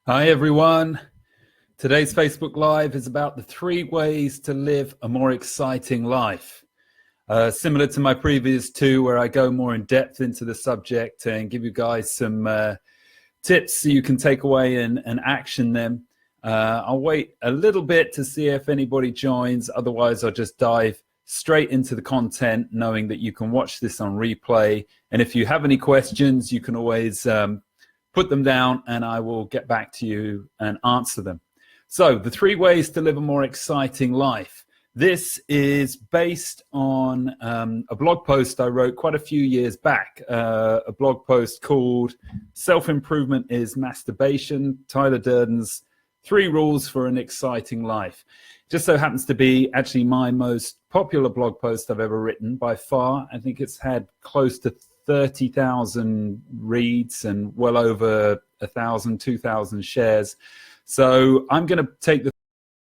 Hi, everyone. Today's Facebook Live is about the 3 ways to live a more exciting life. Similar to my previous 2, where I go more in depth into the subject and give you guys some tips so you can take away and action them. I'll wait a little bit to see if anybody joins. Otherwise, I'll just dive straight into the content, knowing that you can watch this on replay. And if you have any questions, you can always put them down and I will get back to you and answer them. So the 3 ways to live a more exciting life. This is based on a blog post I wrote quite a few years back, a blog post called Self-Improvement is Masturbation, Tyler Durden's 3 Rules for an Exciting Life. Just so happens to be actually my most popular blog post I've ever written by far. I think it's had close to 30,000 reads and well over 1,000, 2,000 shares. So I'm going to take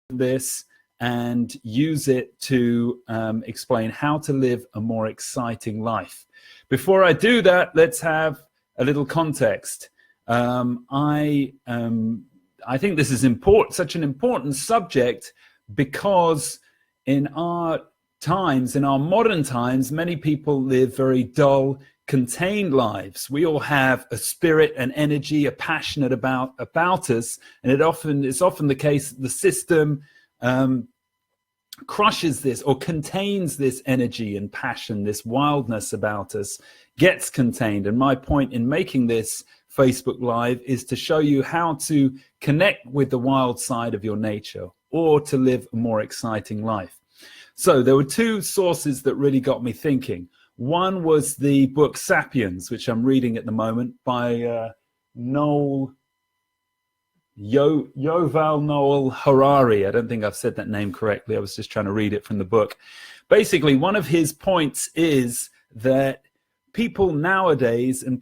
this and use it to explain how to live a more exciting life. Before I do that, let's have a little context. I think this is such an important subject because in our times, in our modern times, many people live very dull, contained lives. We all have a spirit, an energy, a passionate about us, and it's often the case that the system crushes this or contains this energy and passion, this wildness about us gets contained. And my point in making this Facebook Live is to show you how to connect with the wild side of your nature or to live a more exciting life. So there were 2 sources that really got me thinking. One was the book Sapiens, which I'm reading at the moment by Yuval Noah Harari. I don't think I've said that name correctly. I was just trying to read it from the book. Basically, one of his points is that people nowadays, and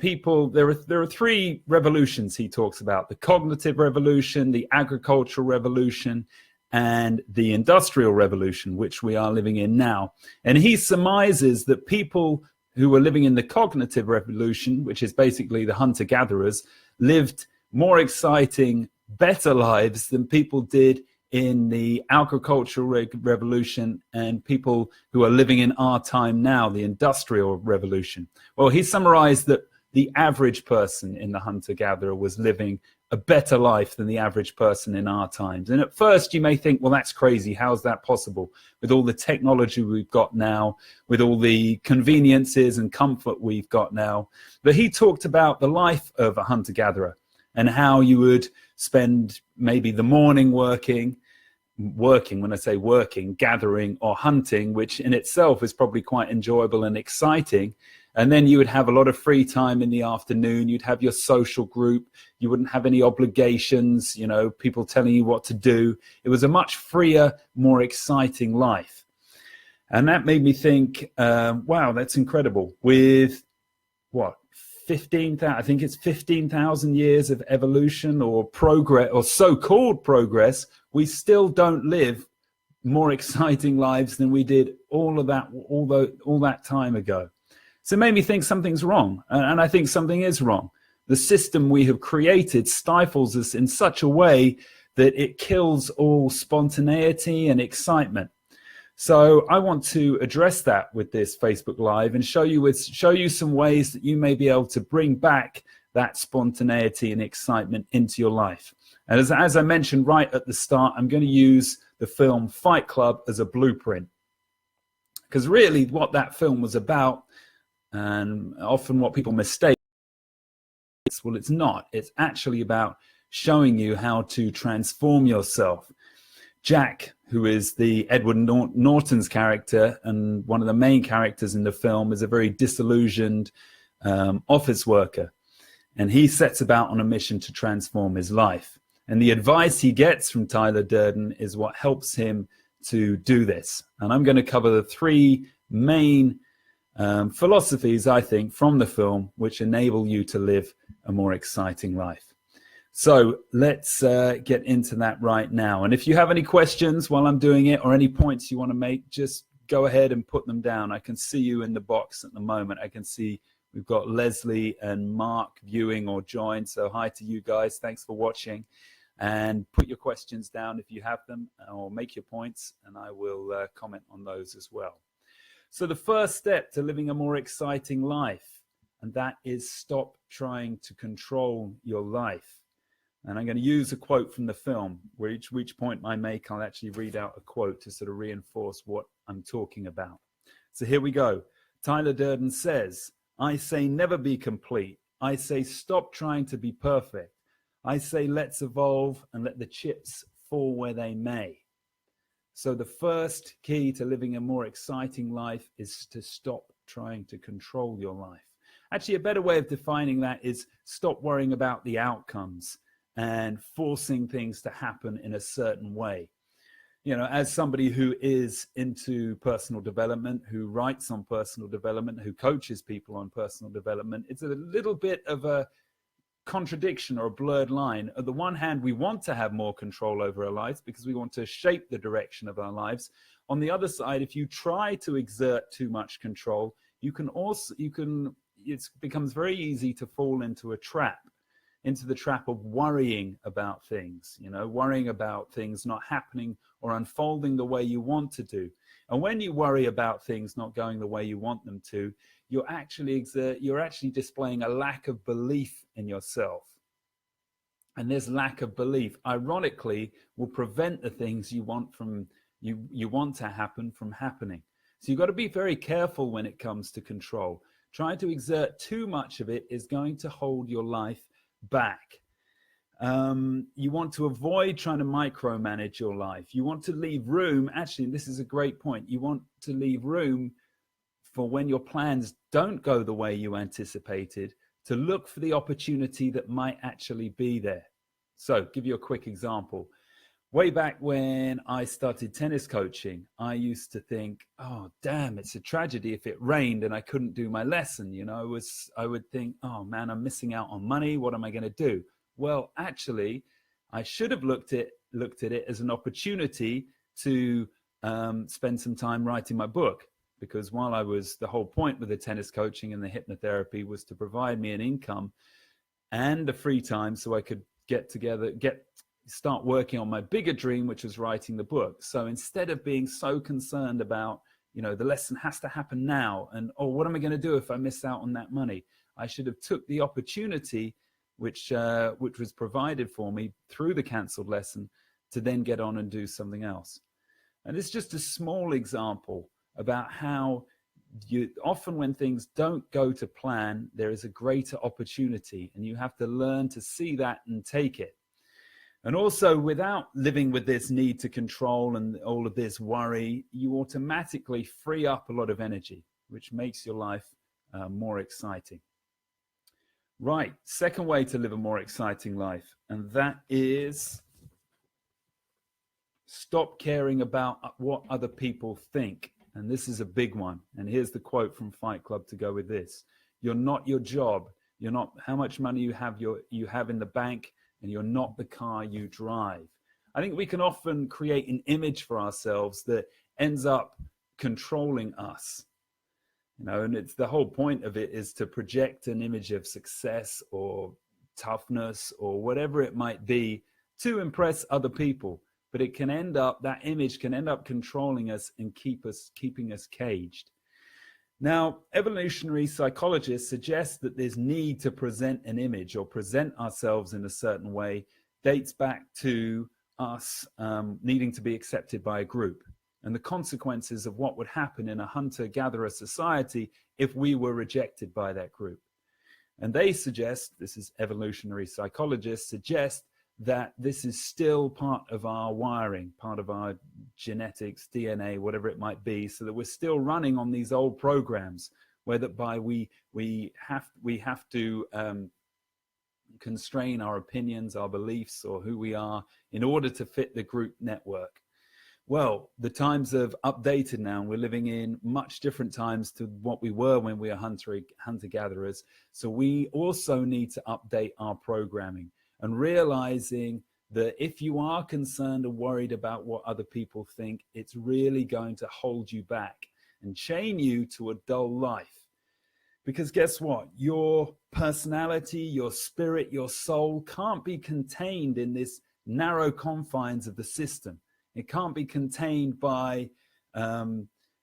there are 3 revolutions he talks about: the cognitive revolution, the agricultural revolution, and the industrial revolution, which we are living in now. And he surmises that people who were living in the cognitive revolution, which is basically the hunter-gatherers, lived more exciting, better lives than people did in the agricultural revolution and people who are living in our time now, the industrial revolution. Well, he summarized that the average person in the hunter-gatherer was living a better life than the average person in our times. And at first you may think, well, that's crazy. How's that possible? With all the technology we've got now, with all the conveniences and comfort we've got now. But he talked about the life of a hunter-gatherer and how you would spend maybe the morning working, when I say working, gathering or hunting, which in itself is probably quite enjoyable and exciting. And then you would have a lot of free time in the afternoon. You'd have your social group. You wouldn't have any obligations, people telling you what to do. It was a much freer, more exciting life. And that made me think, wow, that's incredible. With what, 15,000, I think it's 15,000 years of evolution or progress, or so-called progress, we still don't live more exciting lives than we did all that time ago. So it made me think something's wrong, and I think something is wrong. The system we have created stifles us in such a way that it kills all spontaneity and excitement. So I want to address that with this Facebook Live and show you some ways that you may be able to bring back that spontaneity and excitement into your life. And as I mentioned right at the start, I'm going to use the film Fight Club as a blueprint, because really what that film was about, and often what people mistake, well, it's not. It's actually about showing you how to transform yourself. Jack, who is the Edward Norton's character and one of the main characters in the film, is a very disillusioned office worker. And he sets about on a mission to transform his life. And the advice he gets from Tyler Durden is what helps him to do this. And I'm going to cover the 3 main philosophies, I think, from the film, which enable you to live a more exciting life. So let's get into that right now. And if you have any questions while I'm doing it or any points you want to make, just go ahead and put them down. I can see you in the box at the moment. I can see We've got Leslie and Mark viewing or joined. So hi to you guys. Thanks for watching. And put your questions down if you have them, or make your points, and I will comment on those as well. So the first step to living a more exciting life, and that is stop trying to control your life. And I'm going to use a quote from the film, where each point I make, I'll actually read out a quote to sort of reinforce what I'm talking about. So here we go. Tyler Durden says, "I say never be complete. I say stop trying to be perfect. I say let's evolve and let the chips fall where they may." So the first key to living a more exciting life is to stop trying to control your life. Actually, a better way of defining that is stop worrying about the outcomes and forcing things to happen in a certain way. You know, as somebody who is into personal development, who writes on personal development, who coaches people on personal development, it's a little bit of a contradiction or a blurred line. On the one hand, we want to have more control over our lives because we want to shape the direction of our lives. On the other side, if you try to exert too much control, it becomes very easy to fall into the trap of worrying about things, worrying about things not happening or unfolding the way you want to do. And when you worry about things not going the way you want them to, you're actually displaying a lack of belief in yourself. And this lack of belief, ironically, will prevent the things you want to happen from happening. So you've got to be very careful when it comes to control. Trying to exert too much of it is going to hold your life back. You want to avoid trying to micromanage your life. You want to leave room. Actually, this is a great point. You want to leave room for when your plans don't go the way you anticipated, to look for the opportunity that might actually be there. So, give you a quick example. Way back when I started tennis coaching, I used to think, oh, damn, it's a tragedy if it rained and I couldn't do my lesson. I would think, oh, man, I'm missing out on money. What am I going to do? Well, actually, I should have looked at it as an opportunity to spend some time writing my book. Because the whole point with the tennis coaching and the hypnotherapy was to provide me an income and a free time so I could start working on my bigger dream, which was writing the book. So instead of being so concerned about, the lesson has to happen now and, oh, what am I going to do if I miss out on that money? I should have took the opportunity which was provided for me through the canceled lesson to then get on and do something else. And it's just a small example about how often when things don't go to plan, there is a greater opportunity, and you have to learn to see that and take it. And also, without living with this need to control and all of this worry, you automatically free up a lot of energy, which makes your life more exciting. Right, second way to live a more exciting life, and that is stop caring about what other people think. And this is a big one. And here's the quote from Fight Club to go with this. You're not your job. You're not how much money you have in the bank, and you're not the car you drive. I think we can often create an image for ourselves that ends up controlling us. And it's the whole point of it is to project an image of success or toughness or whatever it might be to impress other people. But that image can end up controlling us and keeping us caged. Now, evolutionary psychologists suggest that this need to present an image or present ourselves in a certain way dates back to us needing to be accepted by a group and the consequences of what would happen in a hunter-gatherer society if we were rejected by that group. And they suggest, this is evolutionary psychologists, suggest that this is still part of our wiring, part of our genetics, DNA, whatever it might be, so that we're still running on these old programs, whereby we have to constrain our opinions, our beliefs, or who we are in order to fit the group network. Well, the times have updated now, and we're living in much different times to what we were when we were hunter-gatherers. So we also need to update our programming. And realizing that if you are concerned or worried about what other people think, it's really going to hold you back and chain you to a dull life. Because guess what? Your personality, your spirit, your soul can't be contained in this narrow confines of the system. It can't be contained by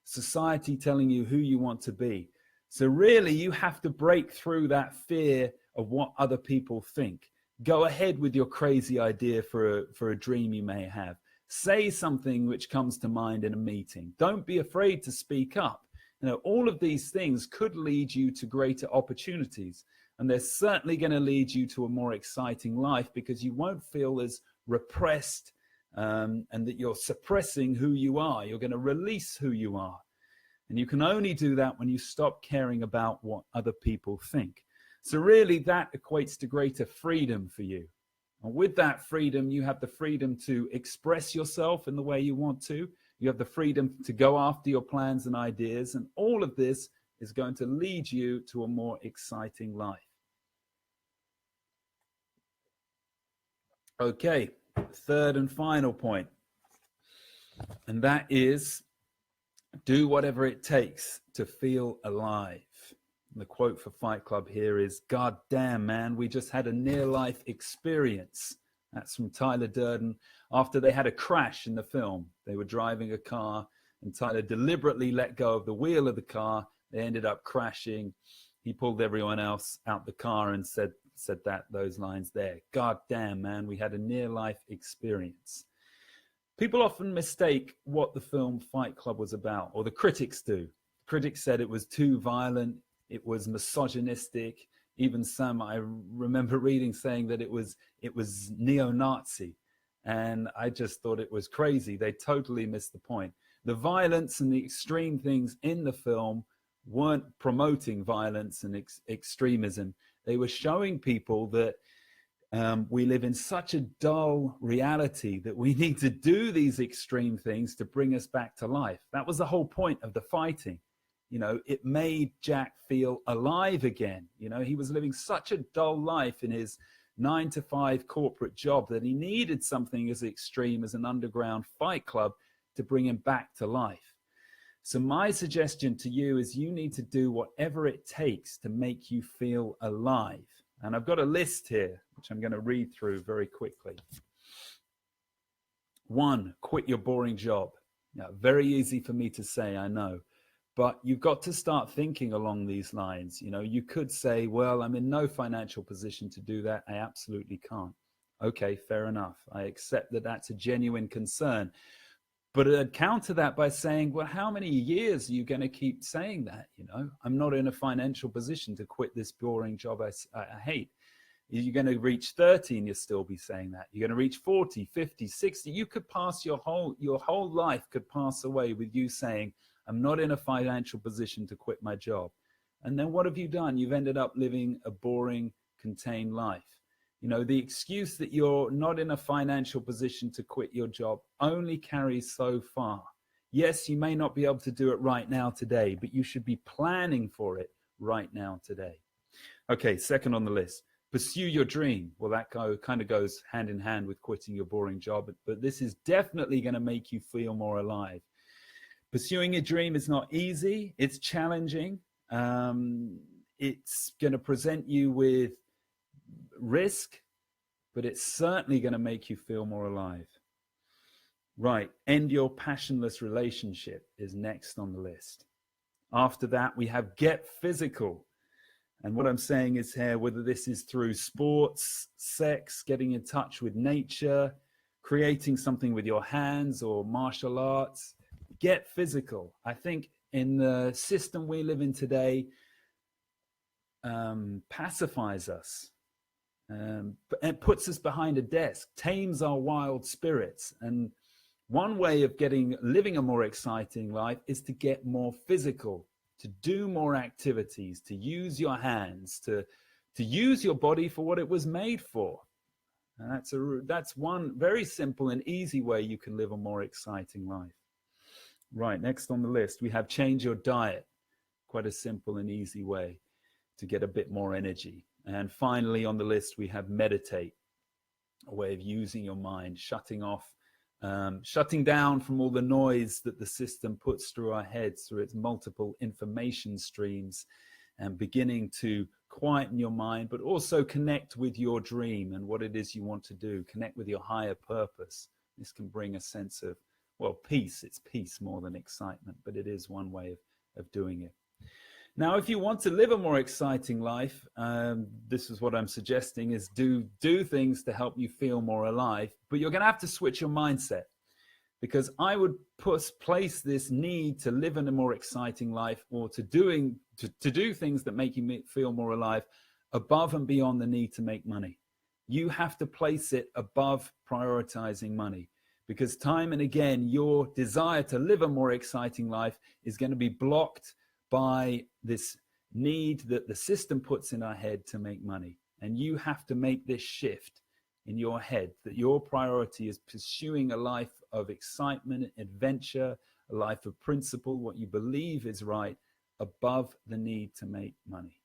society telling you who you want to be. So really, you have to break through that fear of what other people think. Go ahead with your crazy idea for a dream you may have. Say something which comes to mind in a meeting. Don't be afraid to speak up. You know, all of these things could lead you to greater opportunities, and they're certainly going to lead you to a more exciting life, because you won't feel as repressed and that you're suppressing who you are. You're going to release who you are. And you can only do that when you stop caring about what other people think. So really, that equates to greater freedom for you. And with that freedom, you have the freedom to express yourself in the way you want to. You have the freedom to go after your plans and ideas. And all of this is going to lead you to a more exciting life. Okay, third and final point. And that is, do whatever it takes to feel alive. And the quote for Fight Club here is, "God damn, man, we just had a near-life experience." That's from Tyler Durden after they had a crash in the film. They were driving a car and Tyler deliberately let go of the wheel of the car. They ended up crashing. He pulled everyone else out the car and said those lines there. "God damn, man, we had a near-life experience." People often mistake what the film Fight Club was about, or the critics do. Critics said it was too violent, it was misogynistic. Even some, I remember reading, saying that it was neo-Nazi. And I just thought it was crazy. They totally missed the point. The violence and the extreme things in the film weren't promoting violence and extremism. They were showing people that we live in such a dull reality that we need to do these extreme things to bring us back to life. That was the whole point of the fighting. You know, it made Jack feel alive again. You know, he was living such a dull life in his 9-to-5 corporate job that he needed something as extreme as an underground fight club to bring him back to life. So my suggestion to you is you need to do whatever it takes to make you feel alive. And I've got a list here, which I'm going to read through very quickly. 1, quit your boring job. Now, very easy for me to say, I know. But you've got to start thinking along these lines. You know, you could say, well, I'm in no financial position to do that. I absolutely can't. Okay, fair enough. I accept that that's a genuine concern. But I'd counter that by saying, well, how many years are you going to keep saying that? You know, I'm not in a financial position to quit this boring job I hate. You're going to reach 30 and you'll still be saying that. You're going to reach 40, 50, 60. You could pass your whole life could pass away with you saying, I'm not in a financial position to quit my job. And then what have you done? You've ended up living a boring, contained life. You know, the excuse that you're not in a financial position to quit your job only carries so far. Yes, you may not be able to do it right now today, but you should be planning for it right now today. Okay, second on the list, pursue your dream. Well, that kind of goes hand in hand with quitting your boring job, but this is definitely going to make you feel more alive. Pursuing a dream is not easy. It's challenging. It's going to present you with risk, but it's certainly going to make you feel more alive. Right. End your passionless relationship is next on the list. After that, we have get physical. And what I'm saying is here, whether this is through sports, sex, getting in touch with nature, creating something with your hands or martial arts, get physical. I think in the system we live in today, pacifies us. It puts us behind a desk, tames our wild spirits. And one way of living a more exciting life is to get more physical, to do more activities, to use your hands, to use your body for what it was made for. And that's one very simple and easy way you can live a more exciting life. Right, next on the list, we have change your diet. Quite a simple and easy way to get a bit more energy. And finally on the list, we have meditate, a way of using your mind, shutting down from all the noise that the system puts through our heads, through its multiple information streams, and beginning to quieten your mind, but also connect with your dream and what it is you want to do, connect with your higher purpose. This can bring a sense of, well, peace. It's peace more than excitement, but it is one way of doing it. Now, if you want to live a more exciting life, this is what I'm suggesting, is do things to help you feel more alive, but you're going to have to switch your mindset, because I would place this need to live in a more exciting life, or to do things that make you feel more alive, above and beyond the need to make money. You have to place it above prioritizing money, because time and again, your desire to live a more exciting life is going to be blocked by this need that the system puts in our head to make money. And you have to make this shift in your head, that your priority is pursuing a life of excitement, adventure, a life of principle, what you believe is right, above the need to make money.